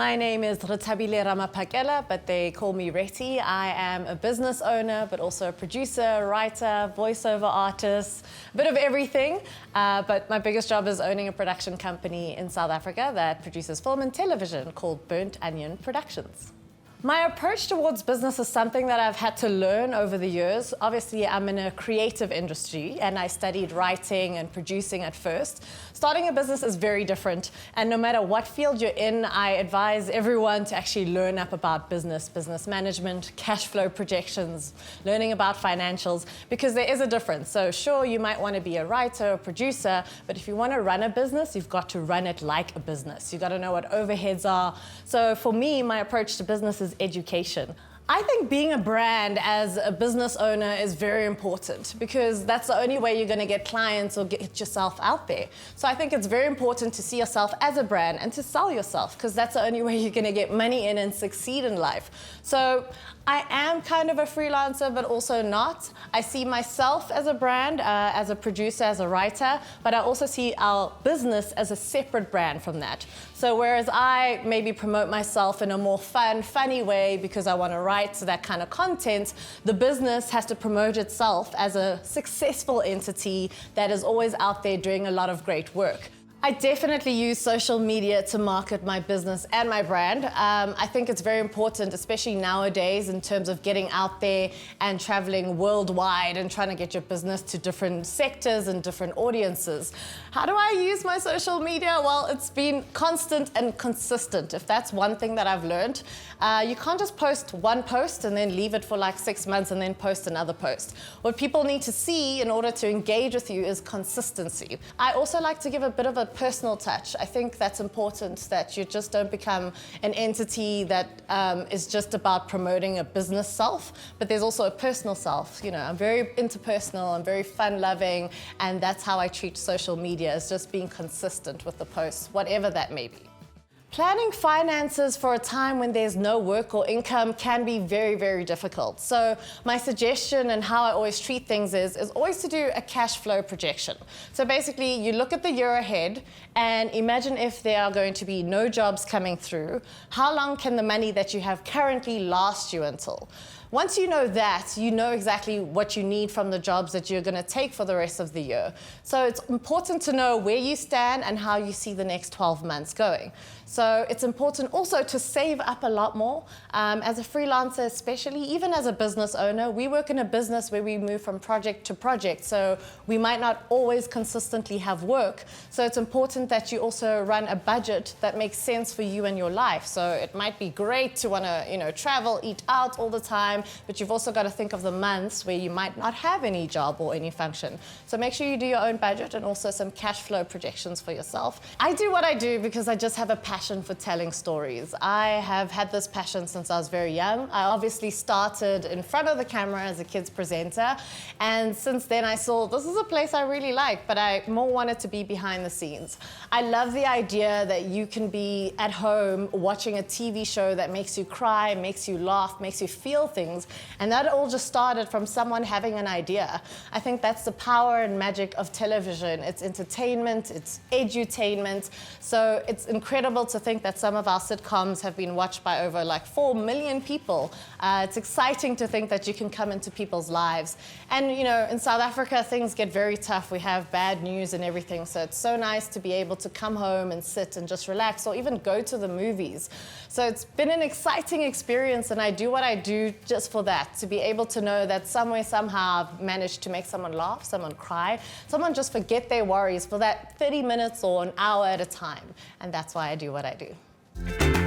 My name is Rhetabile Ramaphakela, but they call me Reti. I am a business owner, but also a producer, writer, voiceover artist, a bit of everything. But my biggest job is owning a production company in South Africa that produces film and television called Burnt Onion Productions. My approach towards business is something that I've had to learn over the years. Obviously, I'm in a creative industry and I studied writing and producing at first. Starting a business is very different, and no matter what field you're in, I advise everyone to actually learn up about business management, cash flow projections, learning about financials, because there is a difference. So sure, you might want to be a writer or producer, but if you want to run a business, you've got to run it like a business. You've got to know what overheads are. So for me, my approach to business is education. I think being a brand as a business owner is very important because that's the only way you're going to get clients or get yourself out there. So I think it's very important to see yourself as a brand and to sell yourself because that's the only way you're going to get money in and succeed in life. So I am kind of a freelancer, but also not. I see myself as a brand, as a producer, as a writer, but I also see our business as a separate brand from that. So whereas I maybe promote myself in a more fun, funny way because I want to write that kind of content, the business has to promote itself as a successful entity that is always out there doing a lot of great work. I definitely use social media to market my business and my brand. I think it's very important, especially nowadays, in terms of getting out there and traveling worldwide and trying to get your business to different sectors and different audiences. How do I use my social media? Well, it's been constant and consistent. If that's one thing that I've learned, you can't just post one post and then leave it for like 6 months and then post another post. What people need to see in order to engage with you is consistency. I also like to give a bit of a personal touch. I think that's important, that you just don't become an entity that is just about promoting a business self, but there's also a personal self. You know, I'm very interpersonal, I'm very fun-loving, and that's how I treat social media, is just being consistent with the posts, whatever that may be. Planning finances for a time when there's no work or income can be very, very difficult. So my suggestion and how I always treat things is always to do a cash flow projection. So basically, you look at the year ahead and imagine if there are going to be no jobs coming through, how long can the money that you have currently last you until? Once you know that, you know exactly what you need from the jobs that you're going to take for the rest of the year. So it's important to know where you stand and how you see the next 12 months going. So it's important also to save up a lot more. As a freelancer especially, even as a business owner, we work in a business where we move from project to project, so we might not always consistently have work. So it's important that you also run a budget that makes sense for you and your life. So it might be great to want to, travel, eat out all the time, but you've also got to think of the months where you might not have any job or any function. So make sure you do your own budget and also some cash flow projections for yourself. I do what I do because I just have a passion for telling stories. I have had this passion since I was very young. I obviously started in front of the camera as a kids presenter, and since then I saw this is a place I really like, but I more wanted to be behind the scenes. I love the idea that you can be at home watching a TV show that makes you cry, makes you laugh, makes you feel things, and that all just started from someone having an idea. I think that's the power and magic of television. It's entertainment, it's edutainment, so it's incredible to think that some of our sitcoms have been watched by over like 4 million people. It's exciting to think that you can come into people's lives. And in South Africa, things get very tough. We have bad news and everything, so it's so nice to be able to come home and sit and just relax or even go to the movies. So it's been an exciting experience, and I do what I do just for that, to be able to know that somewhere, somehow I've managed to make someone laugh, someone cry, someone just forget their worries for that 30 minutes or an hour at a time. And that's why I do what I do.